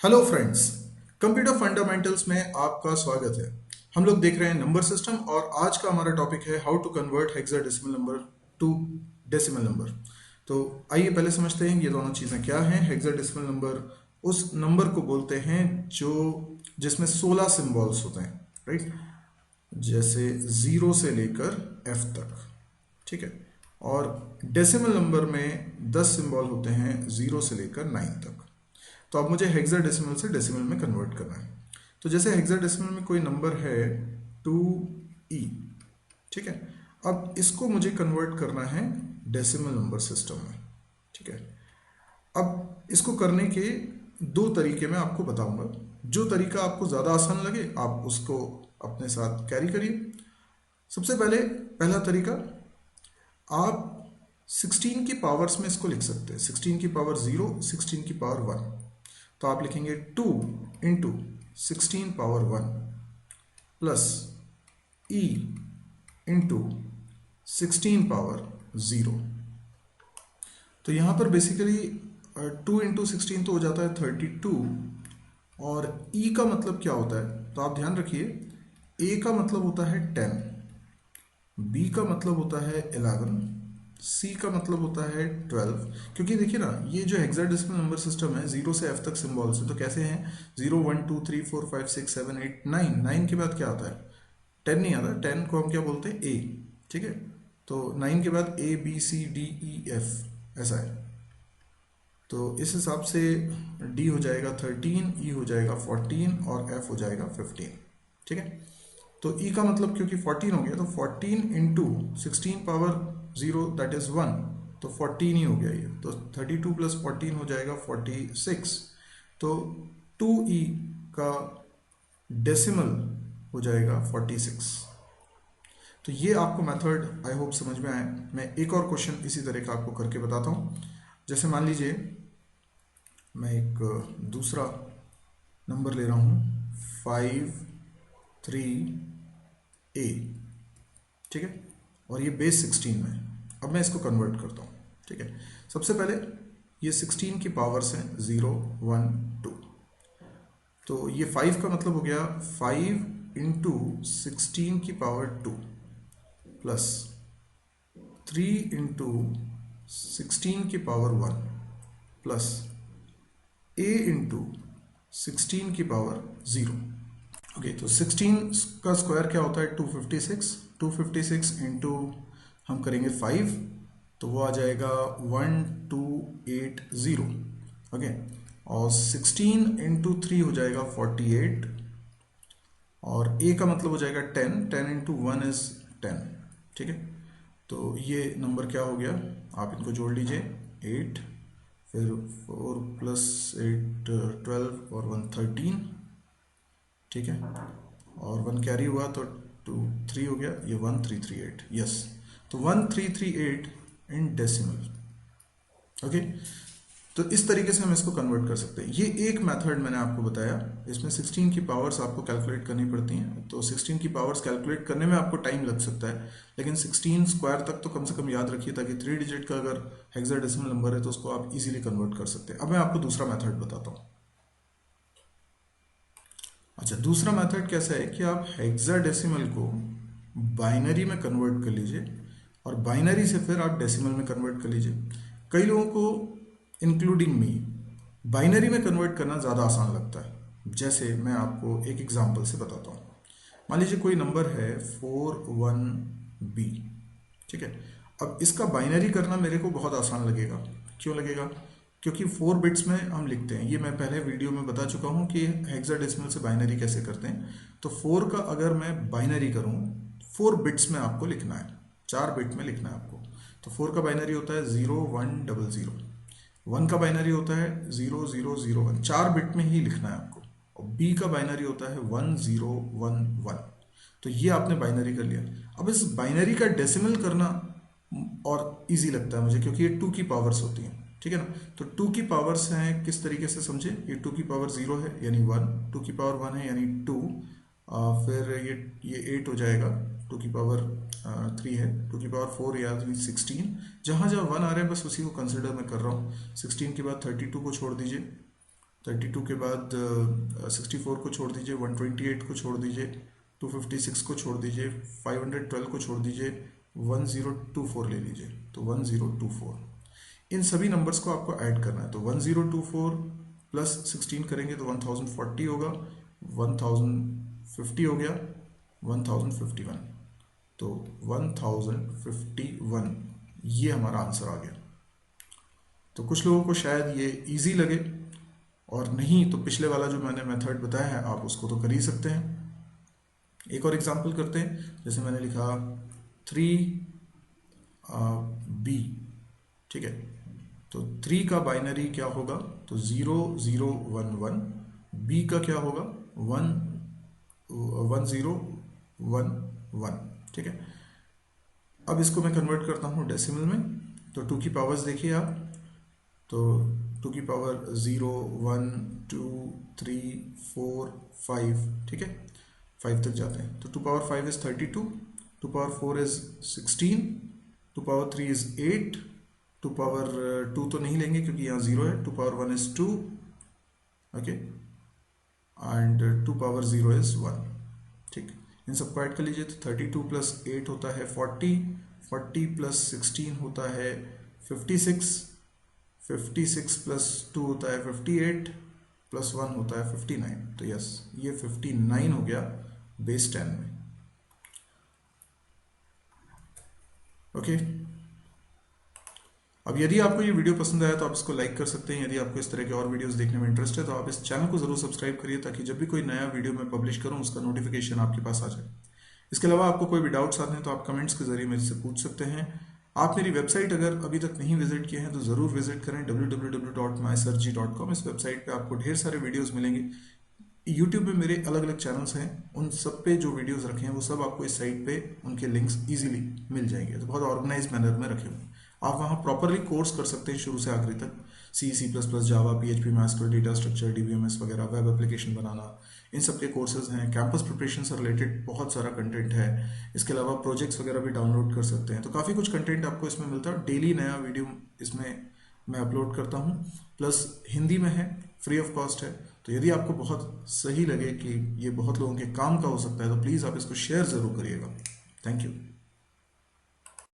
Hello friends, computer fundamentals में आपका स्वागत है। हम लोग देख रहे हैं नंबर सिस्टम और आज का हमारा टॉपिक है how to convert hexadecimal number to decimal number. तो आइए पहले समझते हैं ये दोनों चीज़ें क्या हैं। हेक्साडेसिमल नंबर उस नंबर को बोलते हैं जो जिसमें 16 सिंबल्स होते हैं, राइट। जैसे 0 से लेकर F तक, ठीक है। और डेसिमल नंबर में 10 सिंबल होते हैं 0 से लेकर 9 तक। तो अब मुझे हेक्साडेसिमल से डेसिमल में कन्वर्ट करना है। तो जैसे हेक्साडेसिमल में कोई नंबर है 2e, ठीक है। अब इसको मुझे कन्वर्ट करना है डेसिमल नंबर सिस्टम में, ठीक है। अब इसको करने के दो तरीके मैं आपको बताऊंगा। जो तरीका आपको ज़्यादा आसान लगे आप उसको अपने साथ कैरी करिए। सबसे पहला तरीका, आप 16 की पावर्स में इसको लिख सकते हैं। 16 की पावर 0, 16 की पावर 1। तो आप लिखेंगे 2 into 16 power 1 plus e into 16 power 0। तो यहाँ पर बेसिकली 2 इंटू 16 तो हो जाता है 32, और e का मतलब क्या होता है तो आप ध्यान रखिए, a का मतलब होता है 10, b का मतलब होता है 11, सी का मतलब होता है 12। क्योंकि देखिए ना, ये जो हेक्साडेसिमल नंबर सिस्टम है 0 से F तक सिंबल्स है, तो कैसे हैं 0 1 2 3 4 5 6 7 8 9। 9 के बाद क्या आता है 10 नहीं आता। 10 को हम क्या बोलते हैं A, ठीक है। तो 9 के बाद A B C D E F ऐसा है। तो इस हिसाब से D हो जाएगा 13, E हो जाएगा 14 और F हो जाएगा 15, ठीक है। तो E का मतलब क्योंकि 14 हो गया तो 14 इंटू 16 पावर 0 दैट इज 1, तो 14 ही हो गया ये। तो 32 प्लस 14 हो जाएगा 46। तो 2E का डेसिमल हो जाएगा 46। तो ये आपको मेथड आई होप समझ में आए। मैं एक और क्वेश्चन इसी तरह का आपको करके बताता हूँ। जैसे मान लीजिए मैं एक दूसरा नंबर ले रहा हूँ 53A, ठीक है। और ये बेस 16 में। अब मैं इसको कन्वर्ट करता हूँ, ठीक है। सबसे पहले ये 16 की पावर्स हैं 0 1 2। तो ये 5 का मतलब हो गया 5 इंटू 16 की पावर 2 प्लस 3 इंटू 16 की पावर 1 प्लस a इंटू 16 की पावर 0। ओके, तो 16 का स्क्वायर क्या होता है 256। 256 इंटू हम करेंगे 5, तो वो आ जाएगा 1280। ओके, और 16 इंटू 3 हो जाएगा 48, और a का मतलब हो जाएगा 10। 10 इंटू 1 इज 10, ठीक है। तो ये नंबर क्या हो गया, आप इनको जोड़ लीजिए 8, फिर 4 प्लस 8 12 और 1 13, ठीक है। और 1 कैरी हुआ तो 2 3 हो गया, ये 1338। यस, तो 1338 इन डेसिमल। ओके, तो इस तरीके से हम इसको कन्वर्ट कर सकते हैं। ये एक मेथड मैंने आपको बताया। इसमें 16 की पावर्स आपको कैलकुलेट करनी पड़ती हैं। तो 16 की पावर्स कैलकुलेट करने में आपको टाइम लग सकता है, लेकिन 16 स्क्वायर तक तो कम से कम याद रखिए, ताकि 3 डिजिट का अगर हेक्साडेसिमल नंबर है तो उसको आप इजीली कन्वर्ट कर सकते हैं। अब मैं आपको दूसरा मेथड बताता हूँ। अच्छा, दूसरा मेथड कैसा है कि आप हेक्साडेसिमल को बाइनरी में कन्वर्ट कर लीजिए, और बाइनरी से फिर आप डेसिमल में कन्वर्ट कर लीजिए। कई लोगों को इंक्लूडिंग मी बाइनरी में कन्वर्ट करना ज़्यादा आसान लगता है। जैसे मैं आपको एक एग्जांपल से बताता हूँ। मान लीजिए कोई नंबर है 41B, ठीक है। अब इसका बाइनरी करना मेरे को बहुत आसान लगेगा। क्यों लगेगा? क्योंकि 4 बिट्स में हम लिखते हैं। ये मैं पहले वीडियो में बता चुका हूँ कि हेक्साडेसिमल से बाइनरी कैसे करते हैं। तो 4 का अगर मैं बाइनरी करूँ, 4 बिट्स में आपको लिखना है, 4 बिट में लिखना है आपको। तो 4 का बाइनरी होता है 0100। 1 का बाइनरी होता है 0001। 4 बिट में ही लिखना है आपको। और B का बाइनरी होता है 1011। तो ये आपने बाइनरी कर लिया। अब इस बाइनरी का डेसिमल करना और इजी लगता है मुझे, क्योंकि ये 2 की पावर्स होती हैं, ठीक है ना। तो 2 की पावर्स हैं, किस तरीके से समझे, ये 2 की पावर 0 है यानी 1, 2 की पावर 1 है यानी 2, फिर ये 8 हो जाएगा, 2 की पावर 3 है, 2 की पावर 4 यानी 16। जहाँ जहाँ 1 आ रहा है बस उसी को कंसिडर मैं कर रहा हूँ। 16 के बाद 32 को छोड़ दीजिए, 32 के बाद 64 को छोड़ दीजिए, 128 को छोड़ दीजिए, 256 को छोड़ दीजिए, 512 को छोड़ दीजिए, 1024 ले लीजिए, तो 1024। इन सभी नंबर्स को आपको ऐड करना है। तो 1024 प्लस 16 करेंगे तो 1040 होगा, 1050 हो गया, 1051, तो 1051 ये हमारा आंसर आ गया। तो कुछ लोगों को शायद ये इजी लगे, और नहीं तो पिछले वाला जो मैंने मेथड बताया है आप उसको तो कर ही सकते हैं। एक और एग्जांपल करते हैं, जैसे मैंने लिखा 3b, ठीक है। तो 3 का बाइनरी क्या होगा, तो 0011, b का क्या होगा 1011, ठीक है। अब इसको मैं कन्वर्ट करता हूँ डेसिमल में। तो 2 की पावर्स देखिए आप, तो 2 की पावर 0 1 2 3 4 5, ठीक है, 5 तक जाते हैं। तो 2 power 5 is 32, 2 power 4 is 16, 2 power 3 is 8, 2 power 2 तो नहीं लेंगे क्योंकि यहाँ 0 है, 2 power 1 is 2, okay, and 2 power 0 is 1, ठीक। इन सबको ऐड कर लीजिए, तो 32 प्लस 8 होता है 40, 40 प्लस 16 होता है 56, 56 प्लस 2 होता है 58, प्लस 1 होता है 59। तो यस, ये 59 हो गया बेस 10 में, ओके। अब यदि आपको ये वीडियो पसंद आया तो आप इसको लाइक कर सकते हैं। यदि आपको इस तरह के और वीडियोस देखने में इंटरेस्ट है तो आप इस चैनल को जरूर सब्सक्राइब करिए, ताकि जब भी कोई नया वीडियो मैं पब्लिश करूं उसका नोटिफिकेशन आपके पास आ जाए। इसके अलावा आपको कोई भी डाउट्स आते हैं तो आप कमेंट्स के जरिए मेरे से पूछ सकते हैं। आप मेरी वेबसाइट अगर अभी तक नहीं विजिट किए हैं तो ज़रूर विजिट करें, www.mysirji.com। इस वेबसाइट पे आपको ढेर सारे वीडियोस मिलेंगे। यूट्यूब पे मेरे अलग अलग चैनल्स हैं, उन सब पे जो वीडियोस रखे हैं वो सब आपको इस साइट पे उनके लिंक्स इजीली मिल जाएंगे। तो बहुत ऑर्गेनाइज मैनर में रखे हुए हैं, आप वहाँ प्रॉपरली कोर्स कर सकते हैं शुरू से आखिरी तक। सी प्लस प्लस, जावा, PHP, MySQL, data structure, DBMS वगैरह, वेब एप्लीकेशन बनाना, इन सब के कोर्सेज हैं। कैंपस प्रिपरेशन से रिलेटेड बहुत सारा कंटेंट है। इसके अलावा प्रोजेक्ट्स वगैरह भी डाउनलोड कर सकते हैं। तो काफ़ी कुछ कंटेंट आपको इसमें मिलता है। डेली नया वीडियो इसमें मैं अपलोड करता हूँ, प्लस हिंदी में है, फ्री ऑफ कॉस्ट है। तो यदि आपको बहुत सही लगे कि ये बहुत लोगों के काम का हो सकता है तो प्लीज़ आप इसको शेयर ज़रूर करिएगा। Thank you.